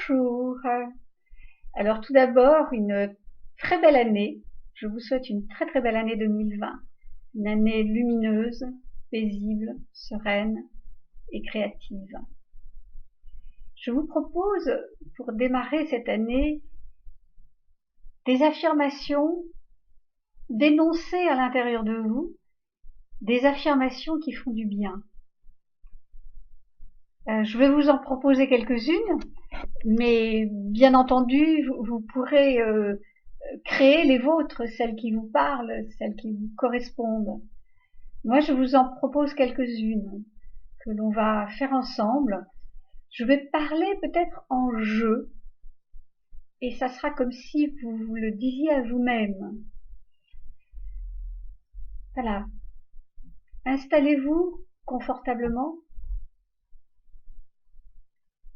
Bonjour. Alors tout d'abord, une très belle année. Je vous souhaite une très très belle année 2020. Une année lumineuse, paisible, sereine et créative. Je vous propose, pour démarrer cette année, des affirmations d'énoncer à l'intérieur de vous, des affirmations qui font du bien. Je vais vous en proposer quelques-unes, mais bien entendu, vous pourrez créer les vôtres, celles qui vous parlent, celles qui vous correspondent. Moi, je vous en propose quelques-unes que l'on va faire ensemble. Je vais parler peut-être en jeu, et ça sera comme si vous le disiez à vous-même. Voilà. Installez-vous confortablement.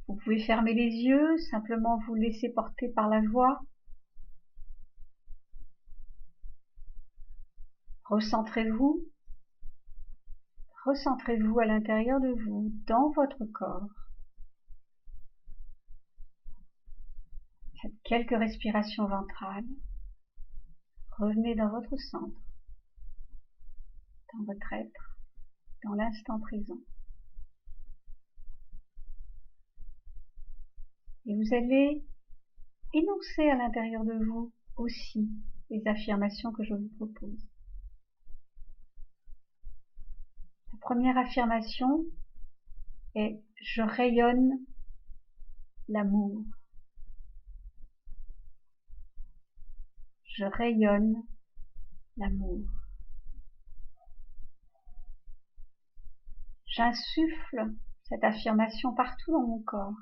Vous pouvez fermer les yeux, simplement vous laisser porter par la voix. Recentrez-vous. Recentrez-vous à l'intérieur de vous, dans votre corps. Faites quelques respirations ventrales. Revenez dans votre centre, dans votre être, dans l'instant présent. Et vous allez énoncer à l'intérieur de vous aussi les affirmations que je vous propose. La première affirmation est « Je rayonne l'amour ». Je rayonne l'amour. J'insuffle cette affirmation partout dans mon corps.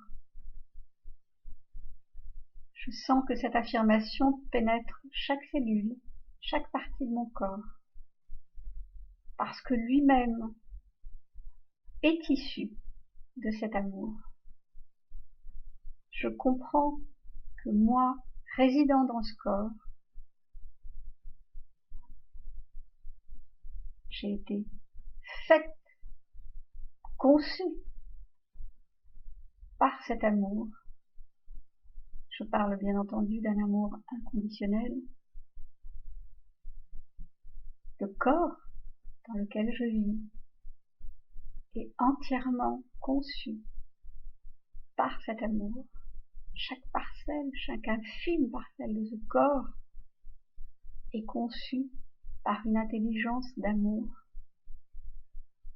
Je sens que cette affirmation pénètre chaque cellule, chaque partie de mon corps, parce que lui-même est issu de cet amour. Je comprends que moi, résidant dans ce corps, j'ai été faite, conçue par cet amour. Je parle bien entendu d'un amour inconditionnel. Le corps dans lequel je vis est entièrement conçu par cet amour. Chaque parcelle, chaque infime parcelle de ce corps est conçue par une intelligence d'amour.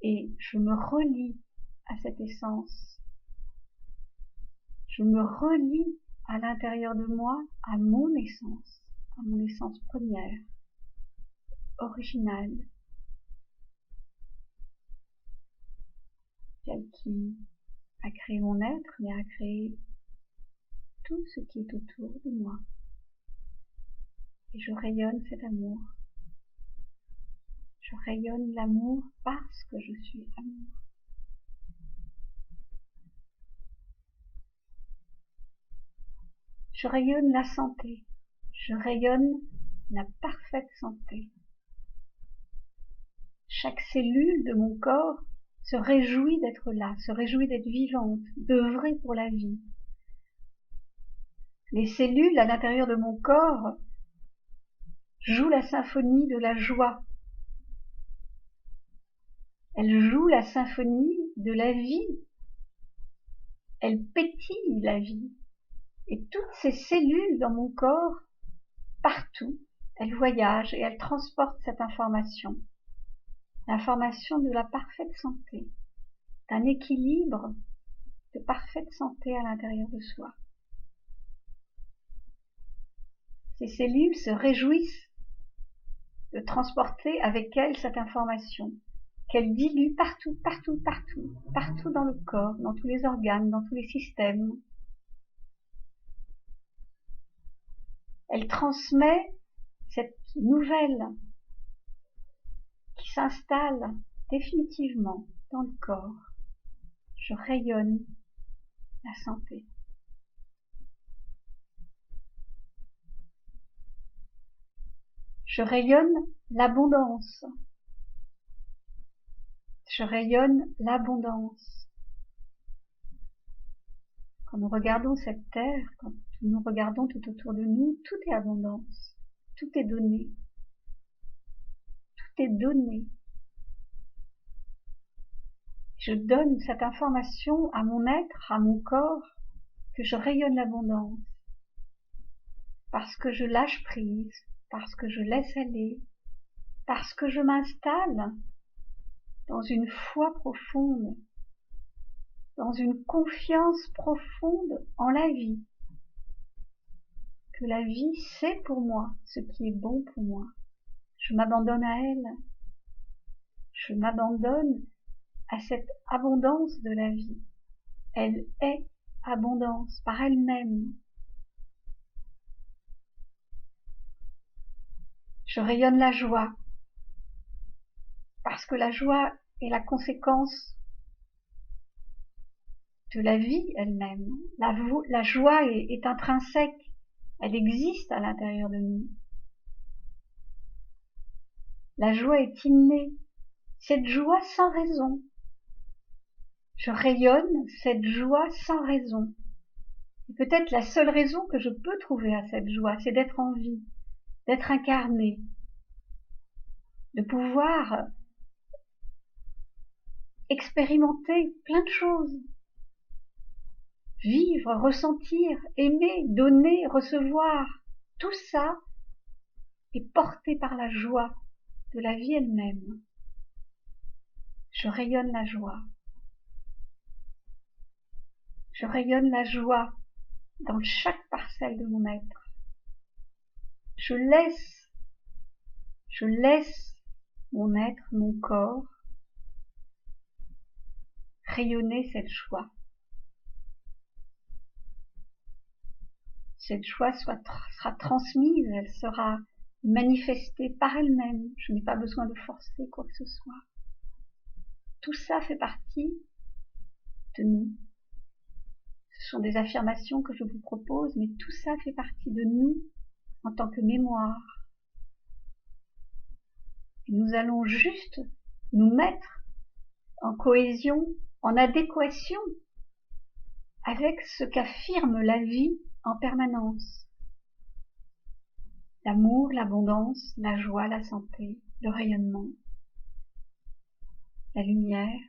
Et je me relie à cette essence. Je me relie à l'intérieur de moi à mon essence première, originale, celle qui a créé mon être, mais a créé tout ce qui est autour de moi. Et je rayonne cet amour. Je rayonne l'amour parce que je suis amour. Je rayonne la santé. Je rayonne la parfaite santé. Chaque cellule de mon corps se réjouit d'être là, se réjouit d'être vivante, d'œuvrer pour la vie. Les cellules à l'intérieur de mon corps jouent la symphonie de la joie. Elles jouent la symphonie de la vie. Elles pétillent la vie. Et toutes ces cellules dans mon corps, partout, elles voyagent et elles transportent cette information. L'information de la parfaite santé, d'un équilibre de parfaite santé à l'intérieur de soi. Ces cellules se réjouissent de transporter avec elles cette information, qu'elles diluent partout, partout, partout, partout dans le corps, dans tous les organes, dans tous les systèmes. Elle transmet cette nouvelle qui s'installe définitivement dans le corps. Je rayonne la santé. Je rayonne l'abondance. Je rayonne l'abondance. Quand nous regardons cette terre, quand nous regardons tout autour de nous, tout est abondance, tout est donné, tout est donné. Je donne cette information à mon être, à mon corps, que je rayonne l'abondance, parce que je lâche prise, parce que je laisse aller, parce que je m'installe dans une foi profonde, dans une confiance profonde en la vie, que la vie c'est pour moi ce qui est bon pour moi. Je m'abandonne à elle, je m'abandonne à cette abondance de la vie. Elle est abondance par elle-même. Je rayonne la joie, parce que la joie est la conséquence de la vie elle-même. La joie est intrinsèque, elle existe à l'intérieur de nous. La joie est innée, cette joie sans raison. Je rayonne cette joie sans raison. Et peut-être la seule raison que je peux trouver à cette joie, c'est d'être en vie, d'être incarné, de pouvoir expérimenter plein de choses, vivre, ressentir, aimer, donner, recevoir. Tout ça est porté par la joie de la vie elle-même. Je rayonne la joie. Je rayonne la joie dans chaque parcelle de mon être. Je laisse mon être, mon corps, rayonner cette joie. Cette joie sera transmise, elle sera manifestée par elle-même. Je n'ai pas besoin de forcer quoi que ce soit. Tout ça fait partie de nous. Ce sont des affirmations que je vous propose, mais tout ça fait partie de nous en tant que mémoire. Et nous allons juste nous mettre en cohésion, en adéquation avec ce qu'affirme la vie en permanence. L'amour, l'abondance, la joie, la santé, le rayonnement, la lumière.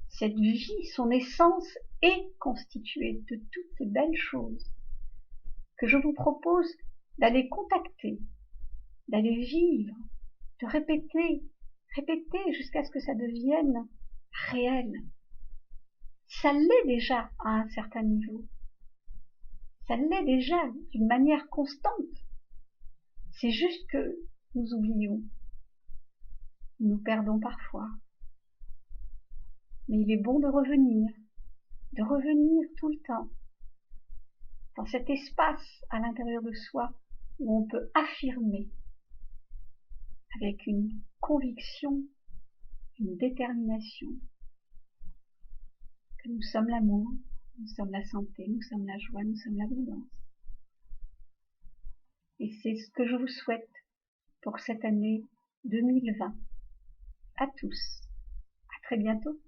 Cette vie, son essence est constituée de toutes ces belles choses que je vous propose d'aller contacter, d'aller vivre, de répéter jusqu'à ce que ça devienne réel. Ça l'est déjà à un certain niveau. Ça l'est déjà d'une manière constante. C'est juste que nous oublions. Nous perdons parfois. Mais il est bon de revenir tout le temps, dans cet espace à l'intérieur de soi où on peut affirmer avec une conviction, une détermination, que nous sommes l'amour, nous sommes la santé, nous sommes la joie, nous sommes l'abondance. Et c'est ce que je vous souhaite pour cette année 2020. À tous. À très bientôt.